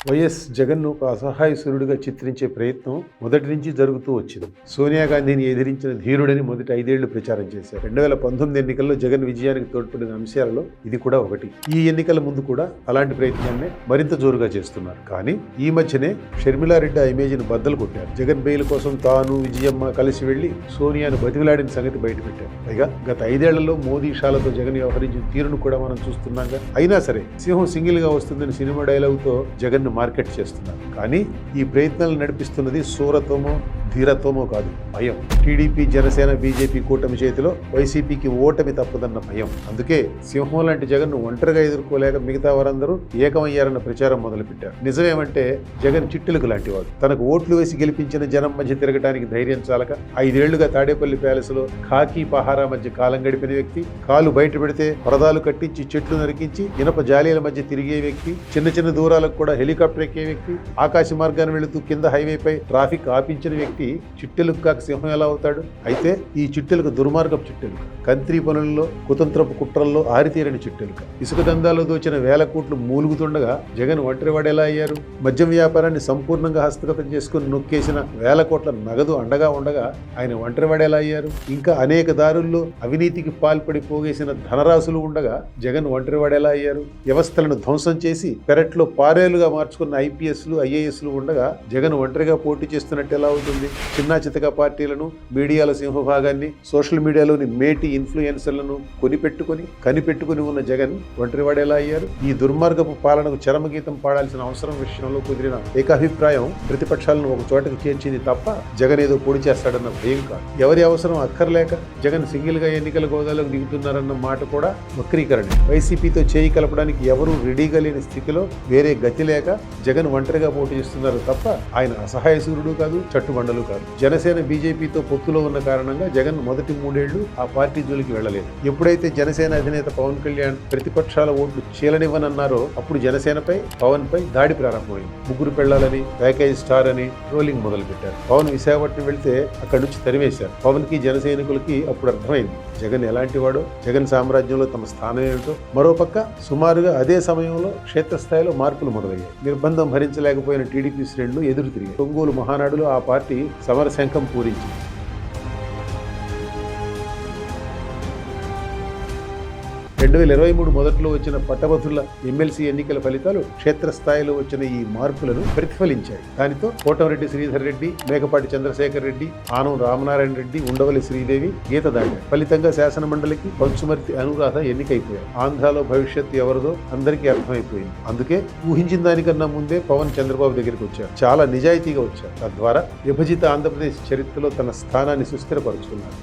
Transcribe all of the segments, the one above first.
YS జగన్ను ఒక అసహాయ సూర్యుడిగా చిత్రించే ప్రయత్నం మొదటి నుంచి జరుగుతూ వచ్చింది. సోనియా గాంధీని ఎదిరించిన ధీరుడని మొదటి 5 ఏళ్లు ప్రచారం చేశారు. 2019 ఎన్నికల్లో జగన్ విజయానికి తోడ్పడిన అంశాలలో ఇది కూడా ఒకటి. ఈ ఎన్నికల ముందు కూడా అలాంటి ప్రయత్నాన్ని మరింత జోరుగా చేస్తున్నారు. కానీ ఈ మధ్యనే షర్మిలారెడ్డి ఆ ఇమేజ్ను బద్దలు కొట్టారు. జగన్ బెయిల్ కోసం తాను విజయమ్మ కలిసి వెళ్లి సోనియాను బతిమిలాడిన సంగతి బయటపెట్టారు. పైగా గత 5 ఏళ్లలో మోదీ షాలతో జగన్ వ్యవహరించిన తీరును కూడా మనం చూస్తున్నాగా. అయినా సరే సింహం సింగిల్ గా వస్తుందని సినిమా డైలాగుతో జగన్ మార్కెట్ చేస్తున్నారు. కానీ ఈ ప్రయత్నాలు నడిపిస్తున్నది శూరత్వమో ధీరత్వమో కాదు, భయం. టీడీపీ, జనసేన, బీజేపీ కూటమి చేతిలో వైసీపీకి ఓటమి తప్పదన్న భయం. అందుకే సింహం లాంటి జగన్ను ఒంటరిగా ఎదుర్కోలేక మిగతా వారందరూ ఏకమయ్యారన్న ప్రచారం మొదలుపెట్టారు. నిజమేమంటే జగన్ చిట్టెలుగు లాంటివాడు. తనకు ఓట్లు వేసి గెలిపించిన జనం మధ్య తిరగడానికి ధైర్యం చాలక 5 ఏళ్లుగా తాడేపల్లి ప్యాలెస్ లో ఖాకీ పహారా మధ్య కాలం గడిపిన వ్యక్తి, కాలు బయట పెడితే పరదాలు కట్టించి చెట్లు నరికించి ఇనప జాలీల మధ్య తిరిగే వ్యక్తి, చిన్న చిన్న దూరాలకు కూడా హెలికాప్టర్ ఎక్కే వ్యక్తి, ఆకాశ మార్గాన్ని వెళుతూ కింద హైవేపై ట్రాఫిక్ ఆపించిన వ్యక్తి చిట్టెలుగు కాక సింహం ఎలా అవుతాడు? అయితే ఈ చిట్టెలుక దుర్మార్గపు చిట్టెలుక, కంత్రి పనుల్లో కుతంత్రపు కుట్రల్లో ఆరితీరని చిట్టెలుక. ఇసుక దందాలో దోచిన 1000 కోట్లు మూలుగుతుండగా జగన్ ఒంటరివాడు ఎలా అయ్యారు? మద్యం వ్యాపారాన్ని సంపూర్ణంగా హస్తగతం చేసుకుని నొక్కేసిన 1000 కోట్ల నగదు అండగా ఉండగా ఆయన ఒంటరివాడు ఎలా అయ్యారు? ఇంకా అనేక దారుల్లో అవినీతికి పాల్పడి పోగేసిన ధనరాశులు ఉండగా జగన్ ఒంటరివాడు ఎలా అయ్యారు? వ్యవస్థలను ధ్వంసం చేసి పెరట్లో పారేలుగా మార్చుకున్న ఐపీఎస్లు, ఐఏఎస్లు ఉండగా జగన్ ఒంటరిగా పోటీ చేస్తున్నట్టు ఎలా అవుతుంది? చిన్నా చితక పార్టీలను, మీడియాల సింహభాగాన్ని, సోషల్ మీడియాలోని మేటి ఇన్ఫ్లుయెన్సర్లను కనిపెట్టుకుని ఉన్న జగన్ ఒంటరివాడు ఎలా అయ్యారు? ఈ దుర్మార్గపు పాలనకు చరమగీతం పాడాల్సిన అవసరం విషయంలో కుదిరిన ఏకాభిప్రాయం ప్రతిపక్షాలను ఒక చోటకు చేర్చింది తప్ప జగన్ ఏదో పొడి చేస్తాడన్న భయం కాదు. ఎవరి అవసరం అక్కర్లేక జగన్ సింగిల్ గా ఎన్నికల గోదాలోకి దిగుతున్నారన్న మాట కూడా వక్రీకరణ. వైసీపీతో చేయి కలపడానికి ఎవరూ రెడీగా లేని స్థితిలో వేరే గతి లేక జగన్ ఒంటరిగా పోటీ చేస్తున్నారు తప్ప ఆయన అసహాయ సూర్యుడు కాదు, చట్టుబండలు కాదు. జనసేన, బీజేపీతో పొత్తులో ఉన్న కారణంగా జగన్ మొదటి 3 ఏళ్లు ఆ పార్టీ జోలికి వెళ్లలేదు. ఎప్పుడైతే జనసేన అధినేత పవన్ కళ్యాణ్ ప్రతిపక్షాల ఓట్లు చీలనివ్వనన్నారో అప్పుడు జనసేనపై, పవన్ పై దాడి ప్రారంభమైంది. ముగ్గురు పెళ్లాలని, ప్యాకేజ్ స్టార్ అని ట్రోలింగ్ మొదలుపెట్టారు. పవన్ విశాఖపట్నం వెళ్తే అక్కడి నుంచి తరివేశారు. పవన్ కి, జన సైనికులకి అప్పుడు అర్థమైంది జగన్ ఎలాంటి వాడో, జగన్ సామ్రాజ్యంలో తమ స్థానం ఏమిటో. మరోపక్క సుమారుగా అదే సమయంలో క్షేత్రస్థాయిలో మార్పులు మొదలయ్యాయి. నిర్బంధం భరించలేకపోయిన టీడీపీ శ్రేణులు ఎదురు తిరిగాయి. ఒంగోలు మహానాడులో ఆ పార్టీ సమరశంఖం పూరించింది. 2023 మొదట్లో వచ్చిన పట్టభద్రుల ఎమ్మెల్సీ ఎన్నికల ఫలితాలు క్షేత్రస్థాయిలో వచ్చిన ఈ మార్పులను ప్రతిఫలించాయి. దానితో కోటమిరెడ్డి శ్రీధర్ రెడ్డి, మేకపాటి చంద్రశేఖర్ రెడ్డి, ఆనం రామనారాయణ రెడ్డి, ఉండవల్లి శ్రీదేవి గీత దాటారు. ఫలితంగా శాసనమండలికి పంచుమర్తి అనురాధ ఎన్నికైపోయారు. ఆంధ్రాలో భవిష్యత్తు ఎవరిదో అందరికీ అర్థమైపోయింది. అందుకే ఊహించిన దానికన్నా ముందే పవన్ చంద్రబాబు దగ్గరికి వచ్చారు. చాలా నిజాయితీగా వచ్చారు. తద్వారా విభజిత ఆంధ్రప్రదేశ్ చరిత్రలో తన స్థానాన్ని సుస్థిరపరుచుకున్నారు.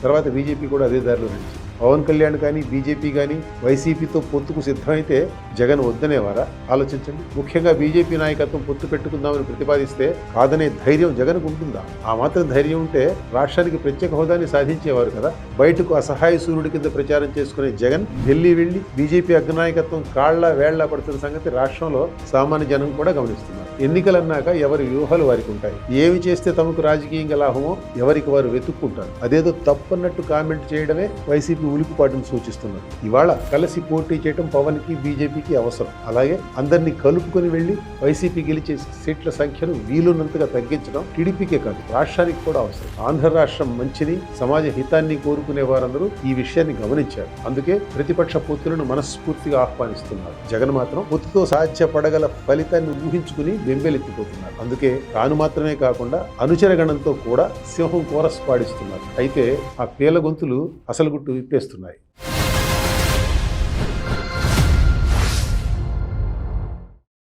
తర్వాత బీజేపీ కూడా అదే దారిలో నడిచింది. పవన్ కళ్యాణ్ కానీ, బీజేపీ కానీ వైసీపీతో పొత్తుకు సిద్ధమైతే జగన్ వద్దనేవారా? ఆలోచించండి. ముఖ్యంగా బీజేపీ నాయకత్వం పొత్తు పెట్టుకుందామని ప్రతిపాదిస్తే కాదనే ధైర్యం జగన్కు ఉంటుందా? ఆ మాత్రం ధైర్యం ఉంటే రాష్ట్రానికి ప్రత్యేక హోదాని సాధించేవారు కదా. బయటకు అసహాయ సూర్యుడి కింద ప్రచారం చేసుకునే జగన్ ఢిల్లీ వెళ్లి బీజేపీ అగ్రనాయకత్వం కాళ్ల వేళ్ల పడుతున్న సంగతి రాష్ట్రంలో సామాన్య జనం కూడా గమనిస్తున్నారు. ఎన్నికలన్నాక ఎవరి వ్యూహాలు వారికి ఉంటాయి. ఏమి చేస్తే తమకు రాజకీయంగా లాభమో ఎవరికి వారు వెతుక్కుంటారు. అదేదో తప్పన్నట్టు కామెంట్ చేయడమే వైసీపీ ఉలికిపాటును సూచిస్తున్నారు. ఇవాళ కలిసి పోటీ చేయడం పవన్ కి, బీజేపీకి అవసరం. అలాగే అందరినీ కలుపుకొని వెళ్లి వైసీపీ గెలిచే సీట్ల సంఖ్యను వీలున్నంతగా తగ్గించడం టీడీపీకే కాదు, రాష్ట్రానికి కూడా అవసరం. ఆంధ్ర రాష్ట్రం మంచిని, సమాజ హితాన్ని కోరుకునే వారందరూ ఈ విషయాన్ని గమనించారు. అందుకే ప్రతిపక్ష పొత్తులను మనస్ఫూర్తిగా ఆహ్వానిస్తున్నారు. జగన్ మాత్రం పొత్తుతో సాధ్యపడగల ఫలితాన్ని ఊహించుకుని బెంబేలెత్తిపోతున్నారు. అందుకే తాను మాత్రమే కాకుండా అనుచరగణంతో కూడా సింహం కోరస్ పాడిస్తున్నారు. అయితే ఆ పేల గొంతులు అసలు గుట్టు విప్పేస్తున్నాయి.